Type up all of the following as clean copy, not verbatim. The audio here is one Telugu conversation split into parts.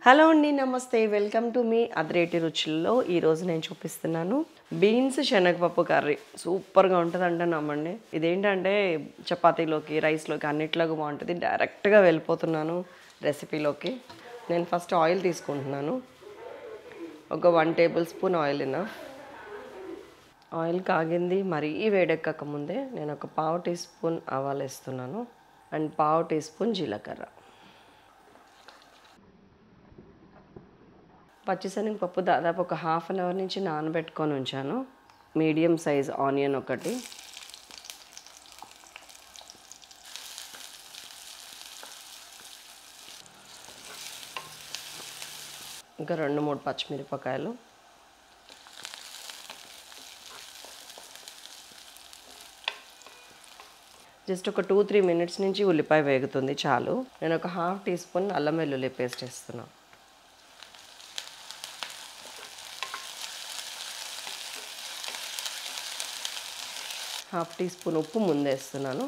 హలో అండి, నమస్తే. Welcome to me అదిరేటి రుచుల్లో. ఈరోజు నేను చూపిస్తున్నాను బీన్స్ శనగపప్పు కర్రీ. సూపర్గా ఉంటుందంటే నమ్మండి. ఇదేంటంటే చపాతీలోకి, రైస్లోకి అన్నిట్లోకి బాగుంటుంది. డైరెక్ట్గా వెళ్ళిపోతున్నాను రెసిపీలోకి. నేను ఫస్ట్ ఆయిల్ తీసుకుంటున్నాను. ఒక 1 tablespoon oil enough. Oil కాగింది, మరీ వేడెక్కక ముందే నేను ఒక 1/2 టీ స్పూన్ ఆవాలు వేస్తున్నాను అండ్ 1/2 టీ స్పూన్ జీలకర్ర. పచ్చిశనగపప్పు దాదాపు ఒక హాఫ్ అన్ అవర్ నుంచి నానబెట్టుకొని ఉంచాను. మీడియం సైజ్ ఆనియన్ ఒకటి, ఇంకా 2-3 పచ్చిమిరపకాయలు, జస్ట్ ఒక 2-3 మినిట్స్ నుంచి ఉల్లిపాయ వేగుతుంది చాలు. నేను ఒక 1/2 టీ స్పూన్ అల్లం వెల్లుల్లి పేస్ట్ వేస్తున్నాను. 1/2 టీ స్పూన్ ఉప్పు ముందేస్తున్నాను.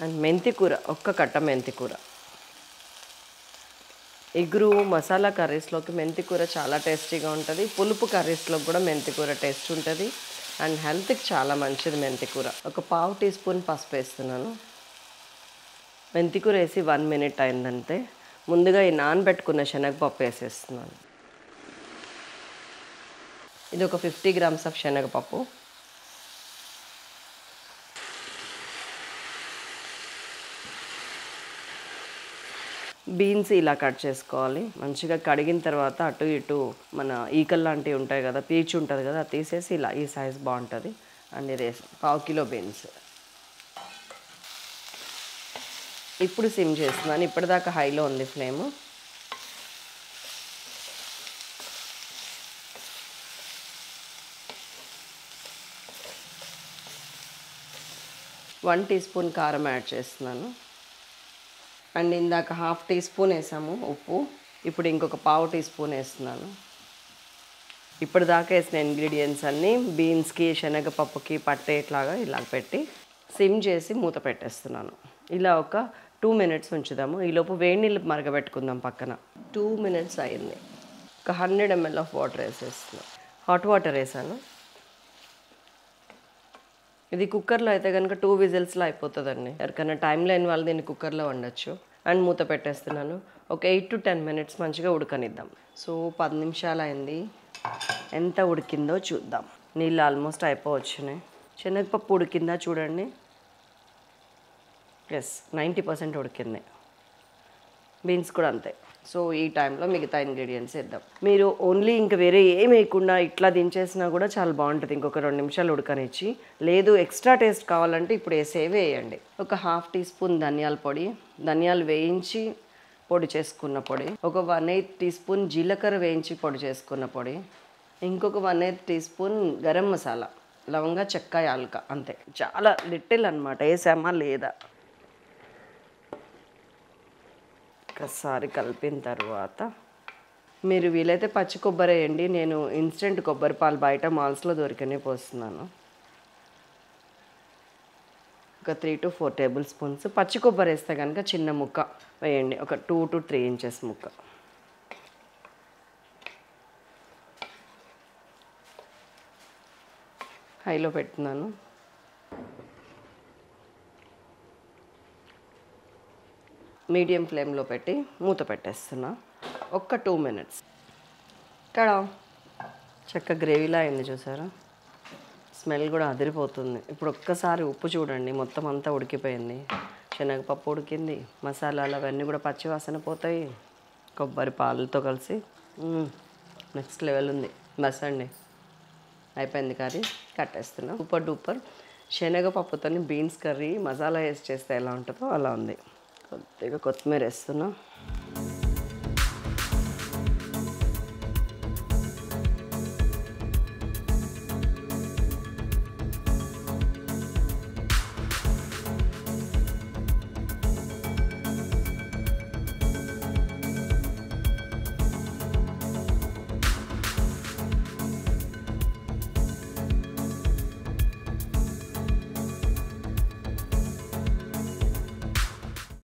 అండ్ మెంతి కూర, ఒక్క కట్ట మెంతి కూర. ఇగురు మసాలా కర్రీస్లోకి మెంతి కూర చాలా టేస్టీగా ఉంటుంది. పులుపు కర్రీస్లోకి కూడా మెంతి కూర టేస్ట్ ఉంటుంది అండ్ హెల్త్కి చాలా మంచిది మెంతి కూర. ఒక 1/2 టీ స్పూన్ పసుపు వేస్తున్నాను. మెంతి కూర వేసి 1 మినిట్ అయిందంటే ముందుగా ఈ నానబెట్టుకున్న శనగపప్పు వేసేస్తున్నాను. ఇది ఒక 50 గ్రామ్స్ ఆఫ్ శనగపప్పు. బీన్స్ ఇలా కట్ చేసుకోవాలి. మంచిగా కడిగిన తర్వాత అటు ఇటు మన ఈకల్ లాంటివి ఉంటాయి కదా, పీచు ఉంటుంది కదా, అది తీసేసి ఇలా ఈ సైజ్ బాగుంటుంది. అండ్ ఇది 1/2 కిలో బీన్స్. ఇప్పుడు సిమ్ చేస్తున్నాను. ఇప్పటిదాకా హైలో ఉంది ఫ్లేమ్. వన్ టీ స్పూన్ కారం యాడ్ చేస్తున్నాను. అండ్ ఇందాక 1/2 టీ స్పూన్ వేసాము ఉప్పు. ఇప్పుడు ఇంకొక 1/2 టీ స్పూన్ వేస్తున్నాను. ఇప్పటిదాకా వేసిన ఇంగ్రీడియంట్స్ అన్నీ బీన్స్కి శనగపప్పుకి పట్టేట్లాగా ఇలా పెట్టి సిమ్ చేసి మూత పెట్టేస్తున్నాను. ఇలా ఒక 2 మినిట్స్ ఉంచుదాము. ఈలోపు వేడి నీళ్ళు మరగబెట్టుకుందాం పక్కన. 2 మినిట్స్ అయింది. ఒక 100 ml ఆఫ్ వాటర్ వేసేస్తున్నాను. హాట్ వాటర్ వేసాను. ఇది కుక్కర్లో అయితే కనుక 2 విజిల్స్లో అయిపోతుందండి. ఎవరికైనా టైం లేని వాళ్ళు దీన్ని కుక్కర్లో వండొచ్చు. అండ్ మూత పెట్టేస్తున్నాను. ఒక 8 to 10 మినిట్స్ మంచిగా ఉడకనిద్దాం. సో 10 నిమిషాలు అయింది. ఎంత ఉడికిందో చూద్దాం. నీళ్ళు ఆల్మోస్ట్ అయిపోవచ్చున్నాయి. శనగపప్పు ఉడికిందా చూడండి. ఎస్, 90% ఉడికింది. బీన్స్ కూడా అంతే. సో ఈ టైంలో మిగతా ఇంగ్రీడియంట్స్ వేద్దాం. మీరు ఓన్లీ ఇంకా వేరే ఏం వేయకుండా ఇట్లా దించేసినా కూడా చాలా బాగుంటుంది. ఇంకొక 2 నిమిషాలు ఉడకనిచ్చి, లేదు ఎక్స్ట్రా టేస్ట్ కావాలంటే ఇప్పుడు వేయండి. ఒక 1/2 టీ స్పూన్ ధనియాల పొడి, ధనియాలు వేయించి పొడి చేసుకున్న పొడి. ఒక 1/8 టీ స్పూన్ జీలకర్ర వేయించి పొడి చేసుకున్న పొడి. ఇంకొక 1/8 టీ స్పూన్ గరం మసాలా, లవంగా, చెక్క, యాలక. అంతే, చాలా లిటిల్ అనమాట. వేసామా లేదా ఒకసారి కలిపిన తర్వాత మీరు వీలైతే పచ్చి కొబ్బరి వేయండి. నేను ఇన్స్టెంట్ కొబ్బరి పాలు బయట మాల్స్లో దొరికనే పోస్తున్నాను. ఒక 3 to 4 టేబుల్ స్పూన్స్. పచ్చి కొబ్బరి వేస్తే కనుక చిన్న ముక్క వేయండి, ఒక 2 to 3 ఇంచెస్ ముక్క. హైలో పెడుతున్నాను. మీడియం ఫ్లేమ్లో పెట్టి మూత పెట్టేస్తున్నా. ఒక్క 2 మినిట్స్. ఇక్కడ చక్క గ్రేవీలా అయింది చూసారా. స్మెల్ కూడా అదిరిపోతుంది. ఇప్పుడు ఒక్కసారి ఉప్పు చూడండి, మొత్తం అంతా ఉడికిపోయింది. శనగపప్పు ఉడికింది, మసాలాలు అవన్నీ కూడా పచ్చివాసన పోతాయి కొబ్బరి పాలతో కలిసి. నెక్స్ట్ లెవెల్ ఉంది. బస్ అండి, అయిపోయింది కర్రీ. కట్టేస్తున్నా. సూపర్ డూపర్ శనగపప్పుతో బీన్స్ కర్రీ మసాలా వేసి చేస్తే ఎలా ఉంటుందో అలా ఉంది. కొద్దిగా కొత్తిమీర వేస్తున్నా.